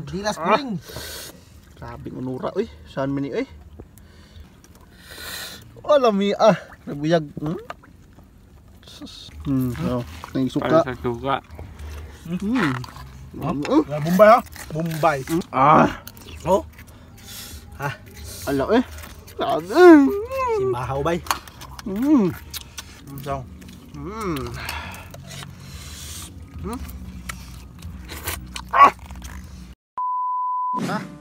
Good. Dilas kuring. Grabing unura oy. Saan man ni oy? Wala mi nabuyag. Oh, nang suka. Sa suka. Bombay ha? Bombay. Oh. Ha. Ala eh. Simbahaw bay. So.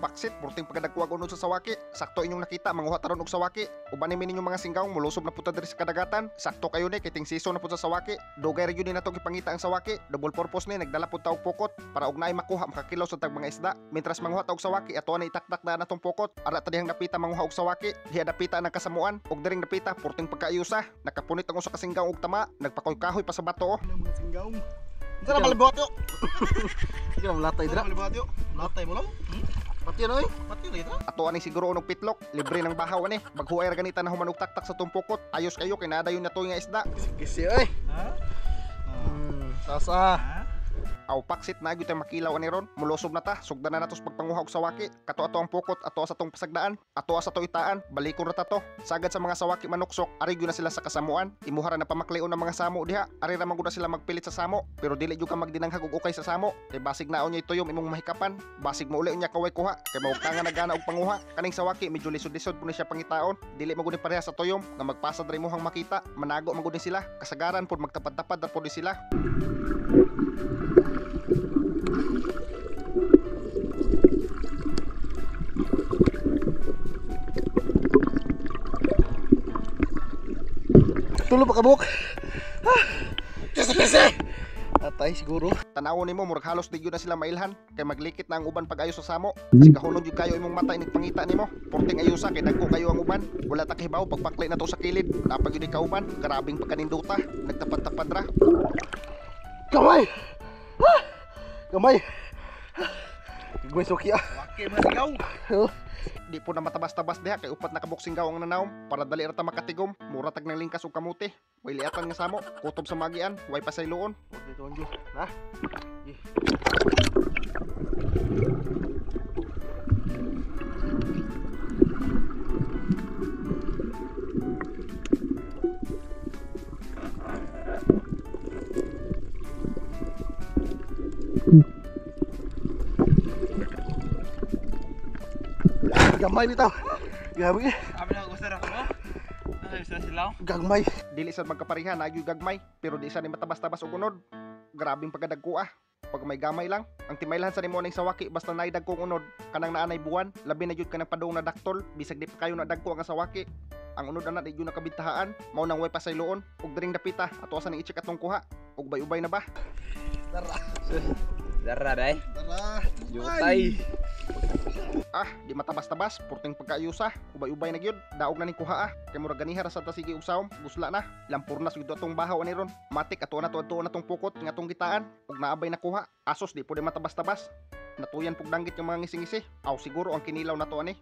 Paksit, purting pagkadagkuwag unod sa sawaki. Sakto inyong nakita, manguha taron og sawaki. Uban ni ninyong mga singgaw, mulusob na puta diri sa kadagatan. Sakto kayo ni, kiting season na pud sa sawaki. Dugay ra gyud ni nato gipangita ang sawaki. Double purpose ni, nagdala pud ta og pukot para og naay makuha makakilaw sa tag mga isda. Mintras manguha ta og sawaki, ato na itakdak na natong pukot. Ara ta dihang napita manguha og sawaki. Diha napita ang kasamuan, og diring napita purting pagkaayusa. Nakapunit ang usa ka singgaw og tama, nagpakoy-kahoy pa sa bato. Mga singgaw. Saan na malibot yo? Sige lang latay dira. Malibot yo. Latay mo lang. Pati ano eh? Pati na ito. Ato ani siguro unog pitlok, libre ng bahaw ani. Baghuay ra ganita na humanog taktak sa tumpukot. Ayos kayo kinadayon na to nga isda. Kisi oy. Ha? Sasa. Aw paksit na gyud tay makilaw ani ron. Mulosob na ta, sugdan na natos pagpanguha og sawaki. Kato ato ang pukot, ato sa tong pasagdaan, ato sa to itaan, balikon ra ta to. Sagad sa mga sawaki manuksok, ari gyud na sila sa kasamuan. Imuhara na pamakleon ng mga samo diha. Ari ra man gud sila magpilit sa samo, pero dili gyud ka magdinanghag og ukay sa samo. Kay basig naon nya itoyom imong mahikapan, basig mo uli unya kaway kuha. Kay mawagtangan na gana og panguha. Kaning sawaki medyo lisod-lisod puno siya pangitaon. Dili man gud ni pareha sa toyom nga magpasad ra imong makita. Manago man gud ni sila. Kasagaran pud magtapad-tapad ra pud sila. Tulo pa kabuk. Kasi. Atay siguro. Tanawon nimo murag halos di gyud na sila mailhan kay maglikit na ang uban pag-ayo sa samo. Sigahunod gyud kayo imong mata inig pangita nimo. Porting ayusa kay dagko kayo ang uban. Wala ta kahibaw pagpakli na to sa kilid. Napag gyud ka uban. Grabing pagkaninduta. Nagtapad-tapad ra. Kamay. Kamay. Gawin suki Waki man sigaw. Di po na matabas-tabas diha kay upat na kabuksing gaw ang nanawom para dali ra ta makatigom. Mura tag nang lingkas og kamuti. Way liatan nga samo. Kutob sa magian. Way pasayloon. Dito onjo. Ha? Gamay nito. Gabi. Abi na gusto ra ko mo. Ay sa silaw. Gagmay. Dili sad magkaparihan na gyud gagmay pero di sa ni matabas-tabas og unod. Grabing pagkadagko Pag may gamay lang, ang timaylahan sa nimo ning sawaki basta naay dagkong unod, kanang naanay buwan, labi na gyud kanang padung na daktol, bisag di pa kayo na dagko ang sawaki. Ang unod ana di gyud nakabintahaan, mao nang way pasayloon, ug diring dapita, ato sa ning i-check atong kuha. Ug ubay-ubay na ba? Dara day. Tara. Yutay. Di matabas-tabas, purting pagkaayusa, ubay-ubay na gyud, daog na ning kuha kay murag ganiha ra sa ta sige usawom, busla na, lampurnas gyud atong bahaw ani ron. Matik ato na tong pukot nga atong gitaan, ug naabay na kuha. Asos di pud matabas-tabas. Natuyan pug danggit yung mga ngisi-ngisi. Aw siguro ang kinilaw na to ani.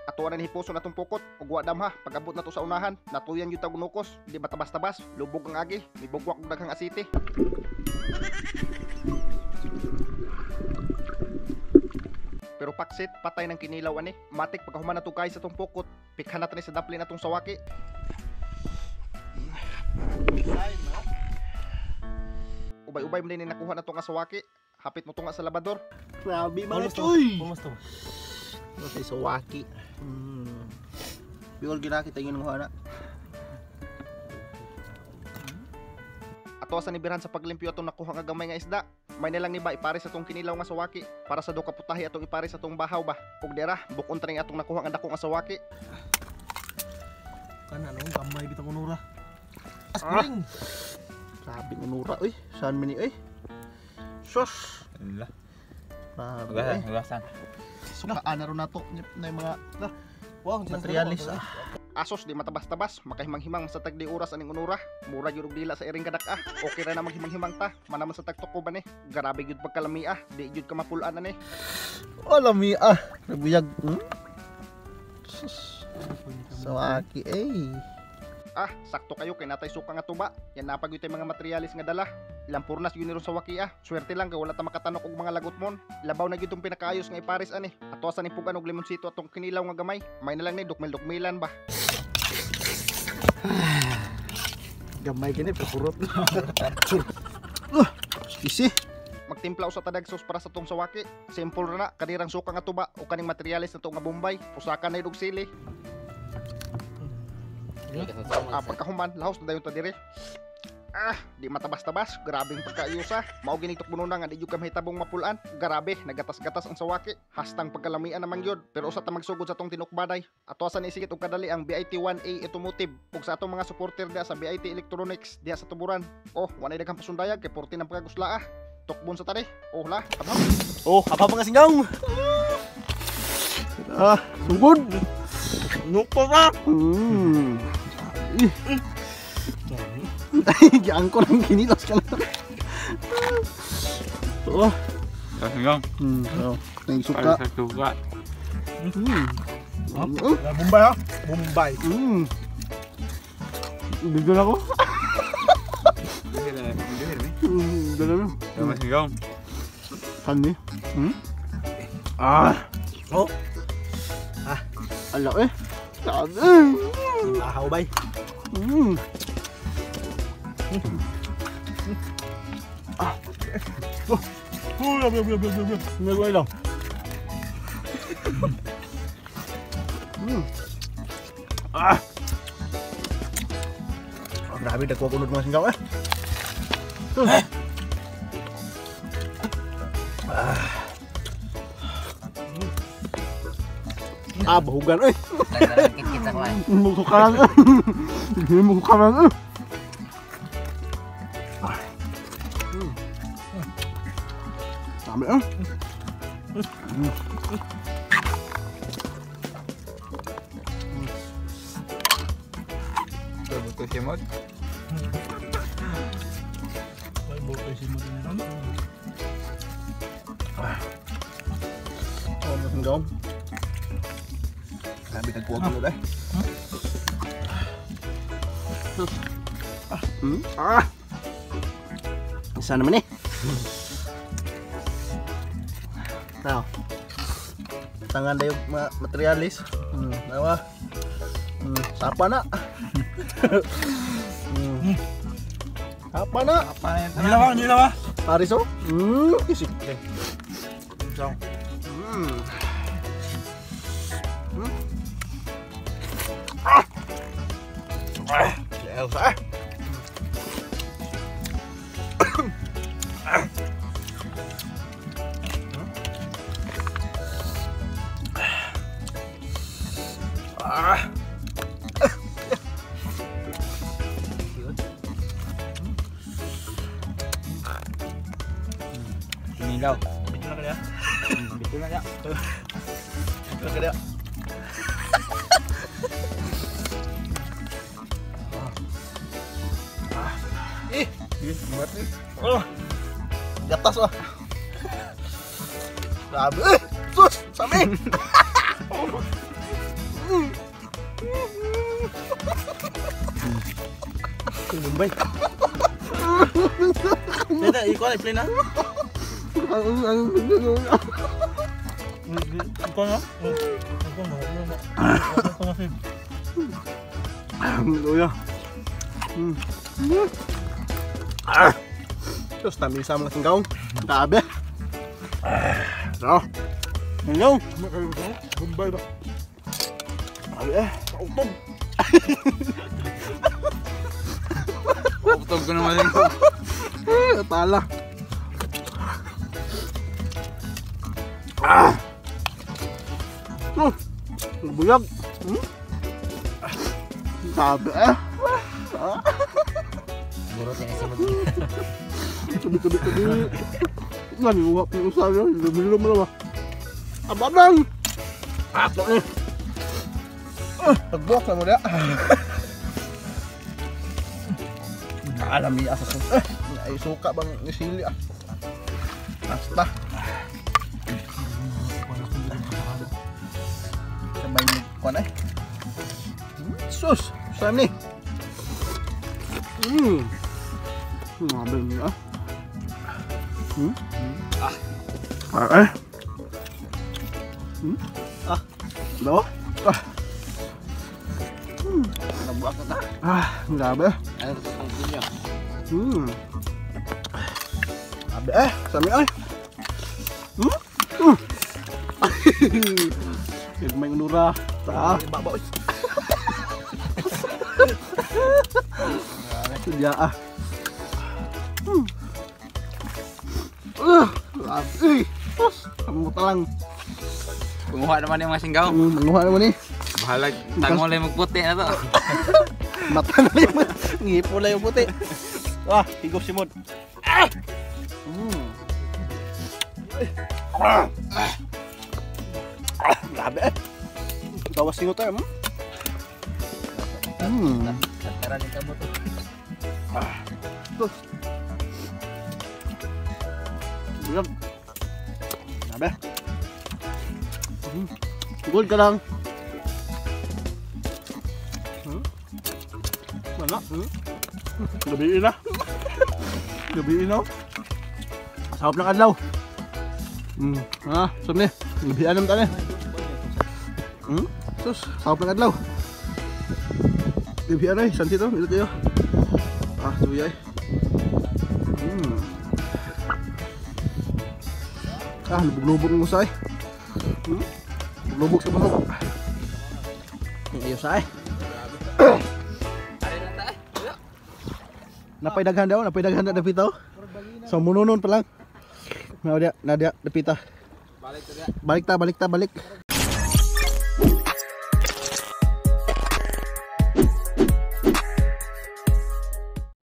Ato na hipuson atong pukot, ug wa dam ha, pag-abot na to sa unahan, natuyan gyud tag nukos, di matabas-tabas, lubog ang agi, mibugwak og daghang asiti. Pero paksit, patay ng kinilaw ani. Matik pagkahuman na to kay sa tong pukot, pikhan natin sa daplin atong sawaki. Ubay-ubay man din nakuha na to nga sawaki. Hapit mo to nga sa labador. Grabe mga choy. Kumusta? Sa sawaki. Bigol ginakita yung mga na. Ato sa nibiran sa paglimpyo atong nakuha nga gamay nga isda. May nilang niba ipare sa tong kinilaw nga sawaki para sa duka putahi atong ipare sa tong bahaw ba. Ug dira bukon ta ning atong nakuha nga dako nga sawaki. Kana no gamay bitang unura. Askuring. Sabi unura oy, saan man ni oy? Sus. Ala. Grabe. Gasan. Sukaan na ron nato na yung mga Wow, materialis. Asos di matabas-tabas, makahimang-himang sa tagdi oras aning unura. Mura gyud og dila sa iring kadak Okay ra na maghimang-himang ta, manaman sa tagtuko ba ni. Grabe gyud pagkalami di gyud ka mapulaan ani. Lami nabuyag. Sawaki Sakto kayo kay natay suka nga tuba. Yan napag yung mga materialis nga dala. Ilang purnas yun ron sa waki ah. Swerte lang kay wala ta makatanok og mga lagot mon. Labaw na gyud tong pinakaayos nga ipares ani. Ato sa nipugan og limonsito atong kinilaw nga gamay. May na lang ni dukmil-dukmilan ba. Gamay gini pagkurot. Isi. Magtimpla usa ta dagsos para sa tong sawaki. Simple ra na kanirang suka nga tuba o kaning materialis na to nga bombay. Usakan na og sili. Pagkahuman lahos na dayon ta dire. Di matabas-tabas, grabing pagkaayusa. Mao gini tukbuno na nga di jud ka mahitabong mapulan. Grabe, nagatas-gatas ang sawaki. Hastang pagkalamian naman yun. Pero usa ta magsugod sa tong tinukbaday. Ato sa nisigit og kadali ang BIT-1A Automotive ug sa atong mga supporter diha sa BIT Electronics diha sa Tuburan. Wanay daghang pasundayag kay 40 ng pagkagusla ah. Tukbon sa tadi. La, kabam. Apa mga singgaw? Sugod. Nupo pa! Diyan ko lang kinilos ka lang. Hanggang. Tingin suka. Sa suka. Bombay ha? Bombay. Bigyan ako. Dala mo. Mas hanggang. Hani? Ala eh. Ahaw bay. May lang. Grabe dagko kunod mga singgaw eh. Bahugan eh. Kita ko ay. Musukaran eh. Musukaran eh. Dami eh. Buto si Mod. Singgaw. Grabe dagko kunod eh. Isa naman eh. Now, tangan dayo materialis. Nawa. Sapa na. Sapa na. Nila ba? Pariso? Isip. Song. Elsa. Inilaw. Bito na kaya? Bito na kaya? Bito na kaya? Mati. Gatas ah. Grabe. Sus, sami. Bombay. Dito, ikaw ay play na? Ikaw na? Ikaw na? Ikaw na film. Luya. Terus tamis sama singgaw. Grabe. Singgaw. Bombay ba? Grabe eh. Utog. Utog ko naman rin. Tala. Buyag. Grabe eh. Burot ini si Mod. Tabi. Naniwap yung usabi yun. Lumilom mo naman. Ababang! Ato eh. Pagbuwak na mo na. Alam niya sa suka. Ay suka bang nisili ah. Basta. Sabay mo ko na eh. Sus! Saan ni? Nabil niya ah. Ah. Daw. Nabuak na ta. Grabe. Ano ito ang punya? Grabe sami ay. May unura. Ta. Babaw. Sedya kamu talang. Kumuha naman yung mga singgaw. Menguha naman ni. Bahalag tangol yung magputi na to. Mata na yung ngipo na yung puti. Higop si Mod. Grabe tawas singot tayo. Tara ni kabot. Grabe. Grabe. Good ka lang. Mana? Gabiin na. Gabiin na. Masarap ng adlaw. Sumni. Gabiin naman tani. Sus, sarap ng adlaw. Gabiin na santi to. Ito tayo. Tuyay. Lubog-lubog ng usay. Lubog sa basok. Ayaw sa ay. Napay daghan daw, na dapita. So mununon pa lang. Nadia dapita. Balik ta.